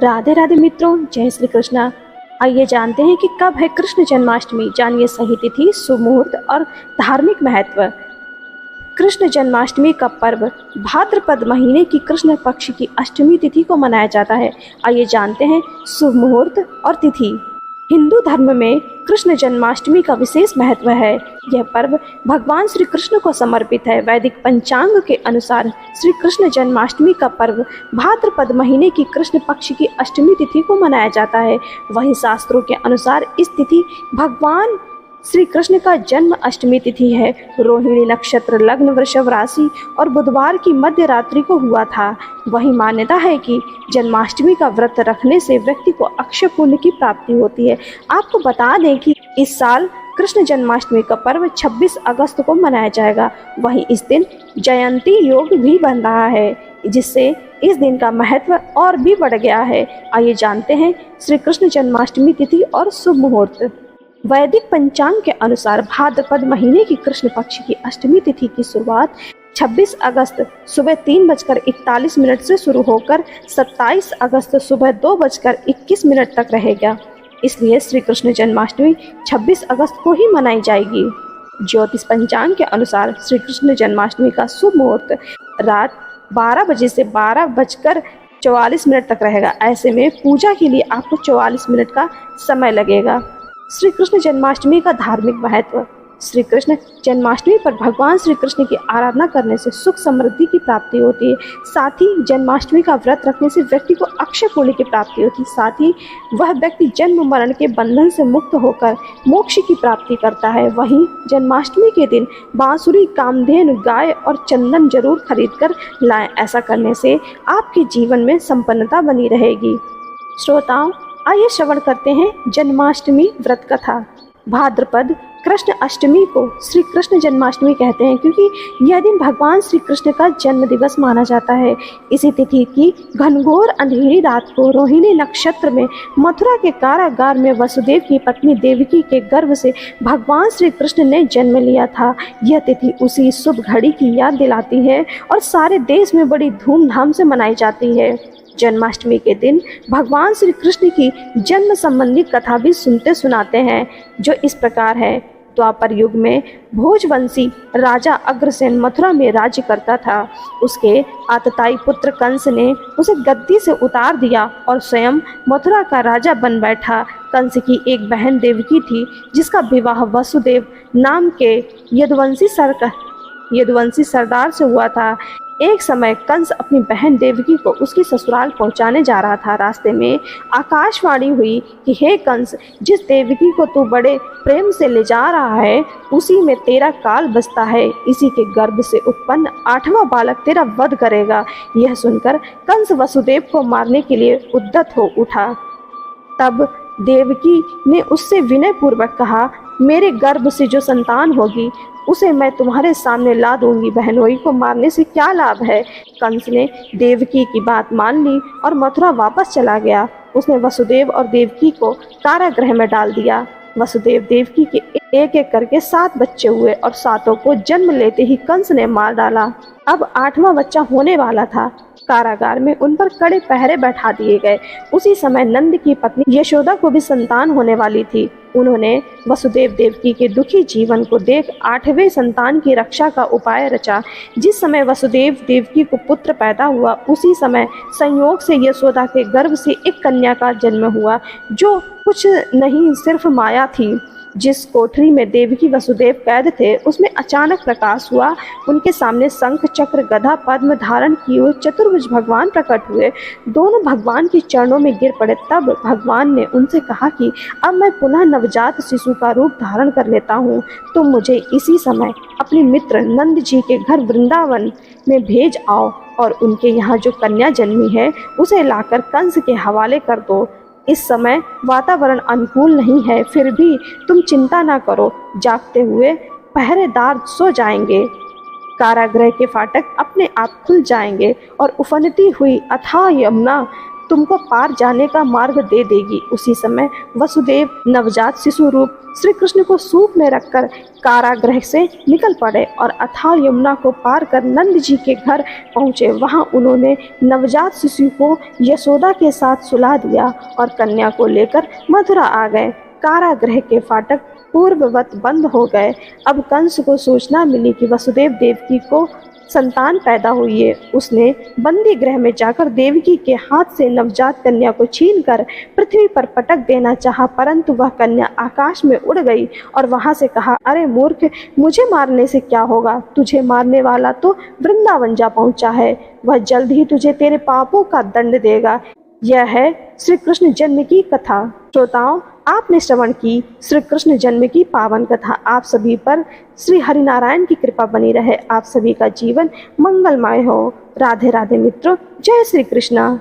राधे राधे मित्रों, जय श्री कृष्णा। आइए जानते हैं कि कब है कृष्ण जन्माष्टमी। जानिए सही तिथि, शुभ मुहूर्त और धार्मिक महत्व। कृष्ण जन्माष्टमी का पर्व भाद्रपद महीने की कृष्ण पक्ष की अष्टमी तिथि को मनाया जाता है। आइए जानते हैं शुभ मुहूर्त और तिथि। हिंदू धर्म में कृष्ण जन्माष्टमी का विशेष महत्व है। यह पर्व भगवान श्री कृष्ण को समर्पित है। वैदिक पंचांग के अनुसार श्री कृष्ण जन्माष्टमी का पर्व भाद्रपद महीने की कृष्ण पक्ष की अष्टमी तिथि को मनाया जाता है। वहीं शास्त्रों के अनुसार इस तिथि भगवान श्री कृष्ण का जन्म अष्टमी तिथि है। रोहिणी नक्षत्र, लग्न वृषभ राशि और बुधवार की मध्य रात्रि को हुआ था। वही मान्यता है कि जन्माष्टमी का व्रत रखने से व्यक्ति को अक्षय पुण्य की प्राप्ति होती है। आपको बता दें कि इस साल कृष्ण जन्माष्टमी का पर्व 26 अगस्त को मनाया जाएगा। वहीं इस दिन जयंती योग भी बन रहा है, जिससे इस दिन का महत्व और भी बढ़ गया है। आइए जानते हैं श्री कृष्ण जन्माष्टमी तिथि और शुभ मुहूर्त। वैदिक पंचांग के अनुसार भाद्रपद महीने की कृष्ण पक्ष की अष्टमी तिथि की शुरुआत 26 अगस्त सुबह 3:41 से शुरू होकर 27 अगस्त सुबह 2:21 तक रहेगा। इसलिए श्री कृष्ण जन्माष्टमी 26 अगस्त को ही मनाई जाएगी। ज्योतिष पंचांग के अनुसार श्री कृष्ण जन्माष्टमी का शुभ मुहूर्त रात 12 बजे से 12:44 तक रहेगा। ऐसे में पूजा के लिए आपको 44 मिनट का समय लगेगा। श्री कृष्ण जन्माष्टमी का धार्मिक महत्व। श्री कृष्ण जन्माष्टमी पर भगवान श्री कृष्ण की आराधना करने से सुख समृद्धि की प्राप्ति होती है। साथ ही जन्माष्टमी का व्रत रखने से व्यक्ति को अक्षय पुण्य की प्राप्ति होती है। साथ ही वह व्यक्ति जन्म मरण के बंधन से मुक्त होकर मोक्ष की प्राप्ति करता है। वहीं जन्माष्टमी के दिन बांसुरी, कामधेनु, गाय और चंदन जरूर खरीद कर लाएं। ऐसा करने से आपके जीवन में संपन्नता बनी रहेगी। श्रोताओं, आइए श्रवण करते हैं जन्माष्टमी व्रत कथा। भाद्रपद कृष्ण अष्टमी को श्री कृष्ण जन्माष्टमी कहते हैं, क्योंकि यह दिन भगवान श्री कृष्ण का जन्म दिवस माना जाता है। इसी तिथि की घनघोर अंधेरी रात को रोहिणी नक्षत्र में मथुरा के कारागार में वसुदेव की पत्नी देवकी के गर्भ से भगवान श्री कृष्ण ने जन्म लिया था। यह तिथि उसी शुभ घड़ी की याद दिलाती है और सारे देश में बड़ी धूमधाम से मनाई जाती है। जन्माष्टमी के दिन भगवान श्री कृष्ण की जन्म संबंधी कथा भी सुनते सुनाते हैं, जो इस प्रकार है। द्वापर युग में भोजवंशी राजा अग्रसेन मथुरा में राज्य करता था। उसके आतताई पुत्र कंस ने उसे गद्दी से उतार दिया और स्वयं मथुरा का राजा बन बैठा। कंस की एक बहन देवकी थी, जिसका विवाह वसुदेव नाम के यदुवंशी सरदार से हुआ था। एक समय कंस अपनी बहन देवकी को उसकी ससुराल पहुंचाने जा रहा था। रास्ते में आकाशवाणी हुई कि हे कंस, जिस देवकी को तू बड़े प्रेम से ले जा रहा है, उसी में तेरा काल बसता है। इसी के गर्भ से उत्पन्न 8वां बालक तेरा वध करेगा। यह सुनकर कंस वसुदेव को मारने के लिए उद्यत हो उठा। तब देवकी ने उससे विनय पूर्वक कहा, मेरे गर्भ से जो संतान होगी उसे मैं तुम्हारे सामने ला दूंगी। बहनोई को मारने से क्या लाभ है। कंस ने देवकी की बात मान ली और मथुरा वापस चला गया। उसने वसुदेव और देवकी को कारागृह में डाल दिया। वसुदेव देवकी के एक एक करके 7 बच्चे हुए और 7 को जन्म लेते ही कंस ने मार डाला। अब 8वां बच्चा होने वाला था। कारागार में उन पर कड़े पहरे बैठा दिए गए। उसी समय नंद की पत्नी यशोदा को भी संतान होने वाली थी। उन्होंने वसुदेव देवकी के दुखी जीवन को देख 8वें संतान की रक्षा का उपाय रचा। जिस समय वसुदेव देवकी को पुत्र पैदा हुआ, उसी समय संयोग से यशोदा के गर्भ से एक कन्या का जन्म हुआ, जो कुछ नहीं सिर्फ माया थी। जिस कोठरी में देवकी वसुदेव कैद थे, उसमें अचानक प्रकाश हुआ। उनके सामने शंख, चक्र, गदा, पद्म धारण किए हुए चतुर्भुज भगवान प्रकट हुए। दोनों भगवान के चरणों में गिर पड़े। तब भगवान ने उनसे कहा कि अब मैं पुनः नवजात शिशु का रूप धारण कर लेता हूँ। तुम मुझे इसी समय अपने मित्र नंद जी के घर वृंदावन में भेज आओ और उनके यहाँ जो कन्या जन्मी है उसे लाकर कंस के हवाले कर दो। इस समय वातावरण अनुकूल नहीं है, फिर भी तुम चिंता ना करो। जागते हुए पहरेदार सो जाएंगे। कारागृह के फाटक अपने आप खुल जाएंगे और उफनती हुई अथाह यमुना तुमको पार जाने का मार्ग दे देगी। उसी समय वसुदेव नवजात शिशु रूप श्री कृष्ण को सूप में रखकर कारागृह से निकल पड़े और अथाह यमुना को पार कर नंद जी के घर पहुँचे। वहाँ उन्होंने नवजात शिशु को यशोदा के साथ सुला दिया और कन्या को लेकर मथुरा आ गए। कारागृह के फाटक पूर्ववत बंद हो गए। अब कंस को सूचना मिली कि वसुदेव देवकी को संतान पैदा हुई है। उसने बंदी गृह में जाकर देवकी के हाथ से नवजात कन्या को छीनकर पृथ्वी पर पटक देना चाहा, परंतु वह कन्या आकाश में उड़ गई और वहां से कहा, अरे मूर्ख, मुझे मारने से क्या होगा? तुझे मारने वाला तो वृंदावन जा पहुंचा है। वह जल्द ही तुझे तेरे पापों का दंड देगा। यह है श्री कृष्ण जन्म की कथा। श्रोताओं, आपने श्रवण की श्री कृष्ण जन्म की पावन कथा। आप सभी पर श्री हरिनारायण की कृपा बनी रहे। आप सभी का जीवन मंगलमय हो। राधे राधे मित्रों, जय श्री कृष्ण।